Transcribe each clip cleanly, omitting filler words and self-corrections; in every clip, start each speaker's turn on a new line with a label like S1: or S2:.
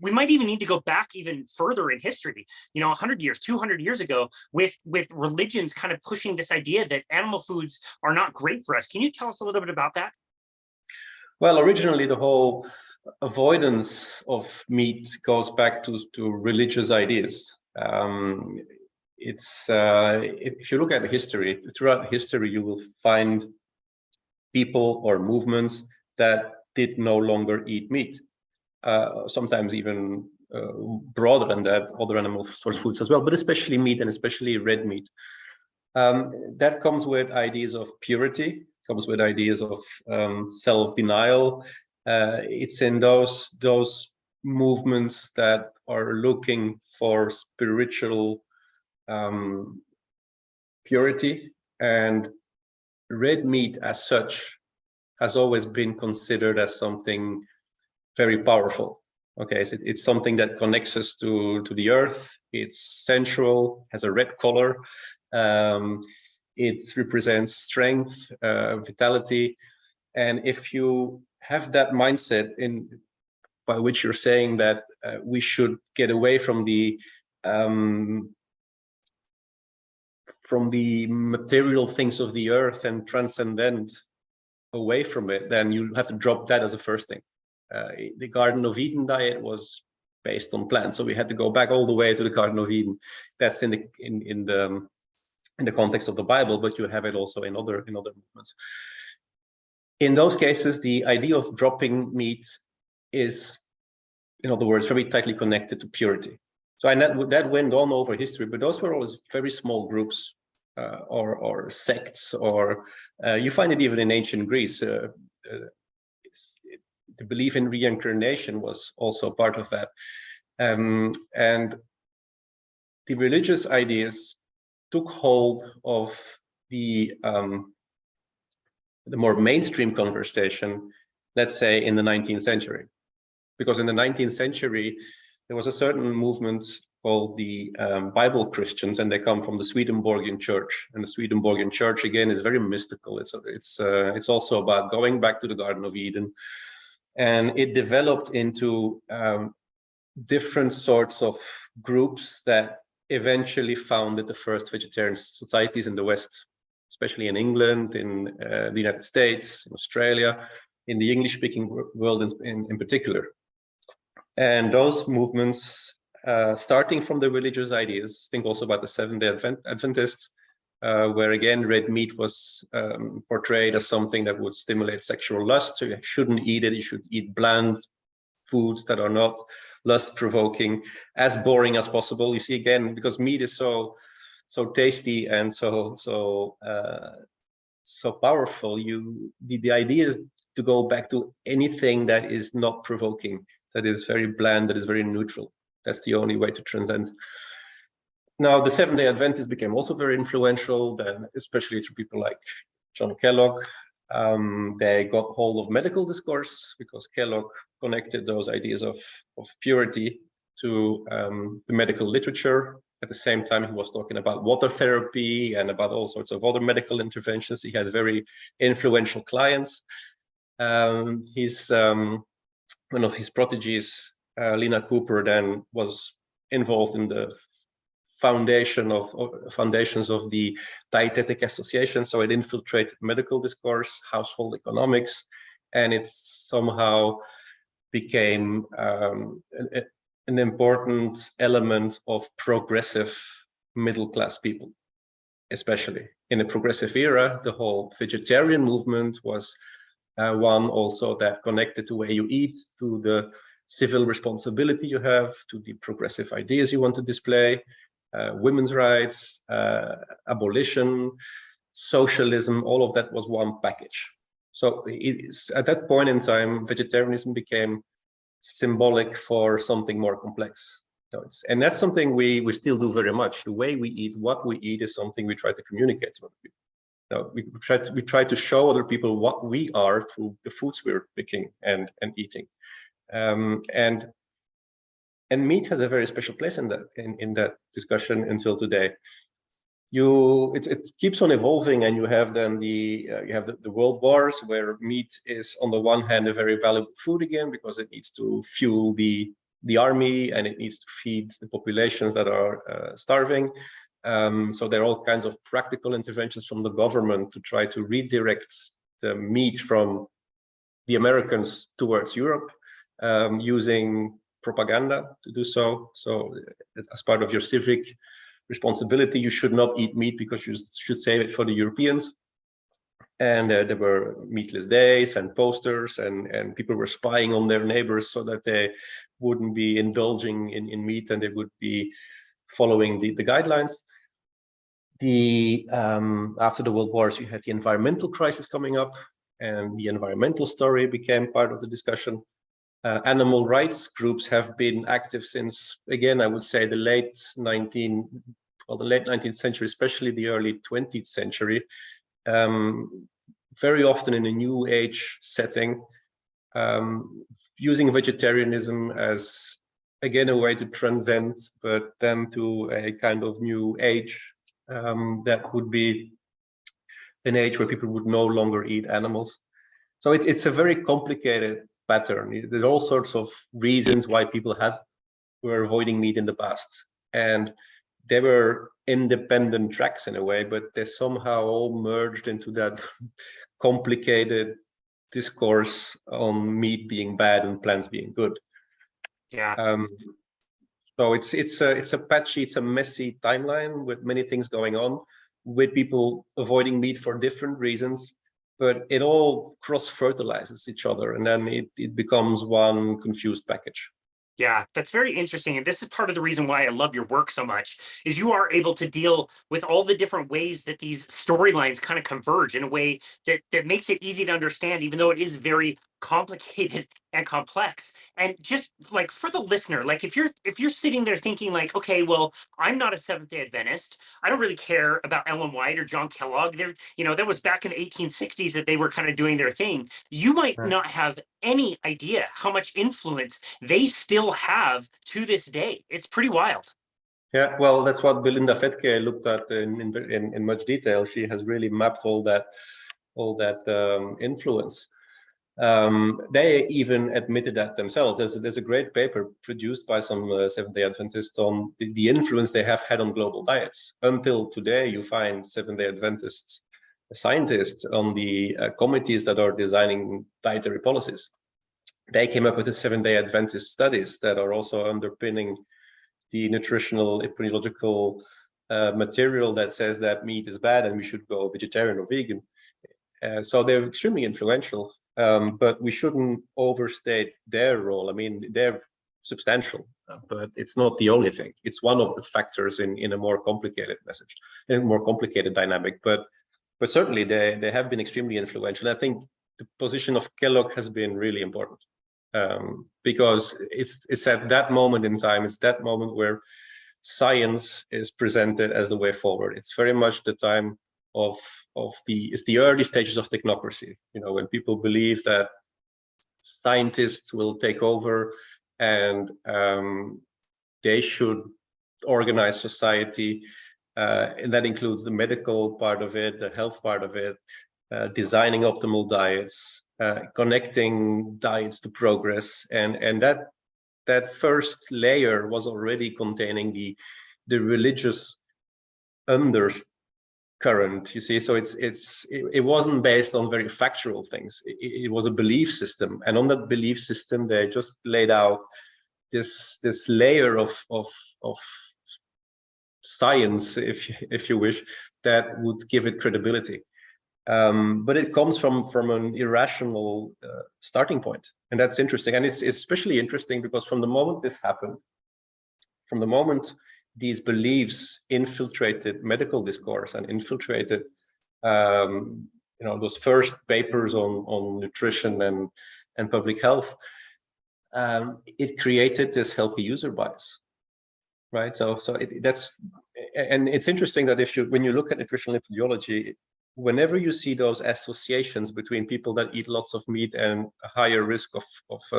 S1: we might even need to go back even further in history, 100 years, 200 years ago, with religions kind of pushing this idea that animal foods are not great for us. Can you tell us a little bit about that?
S2: Well, originally the whole avoidance of meat goes back to religious ideas. If you look at history, throughout history, you will find people or movements that did no longer eat meat. Sometimes even broader than that, other animal source foods as well, but especially meat, and especially red meat. That comes with ideas of purity, comes with ideas of self-denial. It's in those movements that are looking for spiritual purity, and red meat as such has always been considered as something very powerful. Okay, so it's something that connects us to the earth. It's sensual, has a red color. It represents strength, vitality. And if you have that mindset by which you're saying that we should get away from the material things of the earth and transcendent away from it, then you have to drop that as a first thing. The Garden of Eden diet was based on plants, so we had to go back all the way to the Garden of Eden. That's in the context of the Bible, but you have it also in other movements. In those cases, the idea of dropping meat is, in other words, very tightly connected to purity. So that went on over history, but those were always very small groups or sects, or you find it even in ancient Greece. The belief in reincarnation was also part of that. And the religious ideas took hold of the more mainstream conversation, let's say in the 19th century. Because in the 19th century, there was a certain movement called the Bible Christians, and they come from the Swedenborgian Church. And the Swedenborgian Church, again, is very mystical. It's also about going back to the Garden of Eden. And it developed into different sorts of groups that eventually founded the first vegetarian societies in the West, especially in England, in the United States, in Australia, in the English-speaking world in particular. And those movements, starting from the religious ideas, think also about the Seventh-day Adventists, where again, red meat was portrayed as something that would stimulate sexual lust. So you shouldn't eat it. You should eat bland foods that are not lust-provoking, as boring as possible. You see, again, because meat is so tasty and so powerful, the idea is to go back to anything that is not provoking, that is very bland, that is very neutral. That's the only way to transcend. Now, the Seventh-day Adventists became also very influential, then, especially through people like John Kellogg. They got hold of medical discourse because Kellogg connected those ideas of purity to the medical literature. At the same time, he was talking about water therapy and about all sorts of other medical interventions. He had very influential clients. One of his proteges, Lena Cooper, then was involved in the foundations of the Dietetic Association. So it infiltrated medical discourse, household economics, and it somehow became an important element of progressive middle-class people, especially in a progressive era. The whole vegetarian movement was one also that connected to where you eat, to the civil responsibility you have, to the progressive ideas you want to display, women's rights, abolition, socialism, all of that was one package. So at that point in time, vegetarianism became symbolic for something more complex. And that's something we still do very much. The way we eat, what we eat, is something we try to communicate to other people. We try to show other people what we are through the foods we're picking and eating. And meat has a very special place in that discussion until today. It keeps on evolving, and you have then the world wars, where meat is on the one hand a very valuable food again because it needs to fuel the the army, and it needs to feed the populations that are starving. So there are all kinds of practical interventions from the government to try to redirect the meat from the Americans towards Europe, using propaganda to do so. So as part of your civic responsibility, you should not eat meat because you should save it for the Europeans. And there were meatless days and posters, and people were spying on their neighbors so that they wouldn't be indulging in meat, and they would be following the guidelines. After the World Wars, you had the environmental crisis coming up, and the environmental story became part of the discussion. Animal rights groups have been active since, again, I would say the late 19th century, especially the early 20th century. Very often in a new age setting, using vegetarianism as, again, a way to transcend, but then to a kind of new age that would be an age where people would no longer eat animals. So it's a very complicated pattern. There's all sorts of reasons why people were avoiding meat in the past, and they were independent tracks in a way, but they somehow all merged into that complicated discourse on meat being bad and plants being good.
S1: Yeah.
S2: So it's a patchy, it's a messy timeline with many things going on, with people avoiding meat for different reasons, but it all cross-fertilizes each other, and then it becomes one confused package.
S1: Yeah, that's very interesting. And this is part of the reason why I love your work so much, is you are able to deal with all the different ways that these storylines kind of converge in a way that makes it easy to understand, even though it is very complicated and complex. And just like for the listener, like if you're sitting there thinking like, okay, well, I'm not a Seventh-day Adventist. I don't really care about Ellen White or John Kellogg. That was back in the 1860s that they were kind of doing their thing. You might not have any idea how much influence they still have to this day. It's pretty wild.
S2: Yeah, well, that's what Belinda Fetke looked at in much detail. She has really mapped all that influence. They even admitted that themselves. There's a great paper produced by some Seventh-day Adventists on the influence they have had on global diets. Until today, you find Seventh-day Adventist scientists on the committees that are designing dietary policies. They came up with the Seventh-day Adventist studies that are also underpinning the nutritional epidemiological material that says that meat is bad and we should go vegetarian or vegan. So they're extremely influential. But we shouldn't overstate their role. I mean, they're substantial, but it's not the only thing. It's one of the factors in a more complicated message, in a more complicated dynamic. But certainly they have been extremely influential. I think the position of Kellogg has been really important, because it's at that moment in time, it's that moment where science is presented as the way forward. It's very much the time of the early stages of technocracy, when people believe that scientists will take over and they should organize society, and that includes the medical part of it, the health part of it, designing optimal diets, connecting diets to progress, and that first layer was already containing the religious undercurrent, you see. So it wasn't based on very factual things. It was a belief system, and on that belief system, they just laid out this layer of science, if you wish, that would give it credibility. But it comes from an irrational starting point, and that's interesting. And it's especially interesting because from the moment this happened, from the moment these beliefs infiltrated medical discourse and infiltrated, those first papers on nutrition and public health, it created this healthy user bias, right? So it's interesting that when you look at nutritional epidemiology, whenever you see those associations between people that eat lots of meat and a higher risk of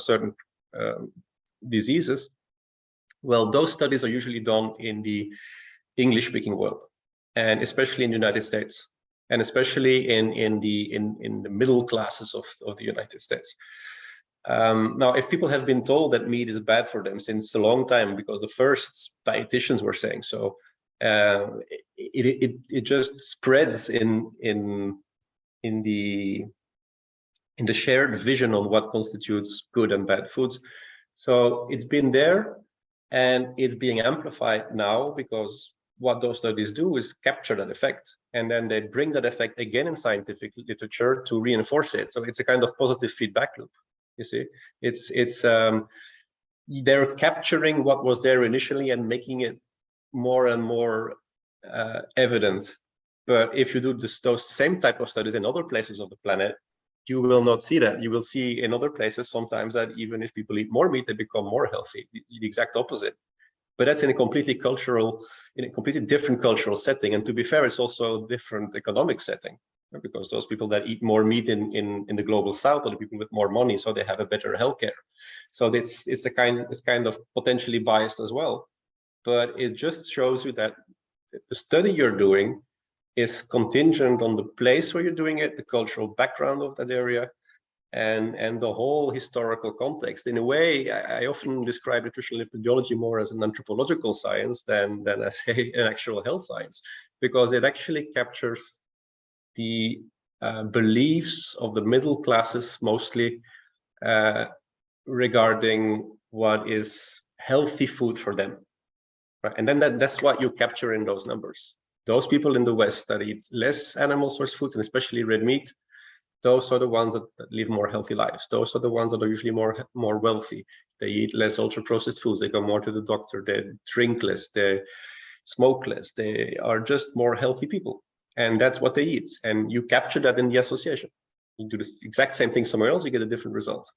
S2: certain diseases, well, those studies are usually done in the English-speaking world, and especially in the United States, and especially in the middle classes of the United States. Now, if people have been told that meat is bad for them since a long time, because the first dietitians were saying so, it just spreads in the shared vision on what constitutes good and bad foods. So it's been there, and it's being amplified now, because what those studies do is capture that effect, and then they bring that effect again in scientific literature to reinforce it. So it's a kind of positive feedback loop. You see, it's they're capturing what was there initially and making it more and more evident. But if you do those same type of studies in other places of the planet, you will not see that. You will see in other places sometimes that even if people eat more meat, they become more healthy. The exact opposite. But that's in a completely different cultural setting. And to be fair, it's also a different economic setting, because those people that eat more meat in the global south are the people with more money, so they have a better healthcare. So it's kind of potentially biased as well. But it just shows you that the study you're doing is contingent on the place where you're doing it, the cultural background of that area, and the whole historical context. In a way, I often describe nutritional epidemiology more as an anthropological science than as an actual health science, because it actually captures the beliefs of the middle classes mostly regarding what is healthy food for them. Right? And then that's what you capture in those numbers. Those people in the West that eat less animal source foods, and especially red meat, those are the ones that live more healthy lives. Those are the ones that are usually more wealthy. They eat less ultra-processed foods. They go more to the doctor. They drink less. They smoke less. They are just more healthy people. And that's what they eat. And you capture that in the association. You do the exact same thing somewhere else, you get a different result.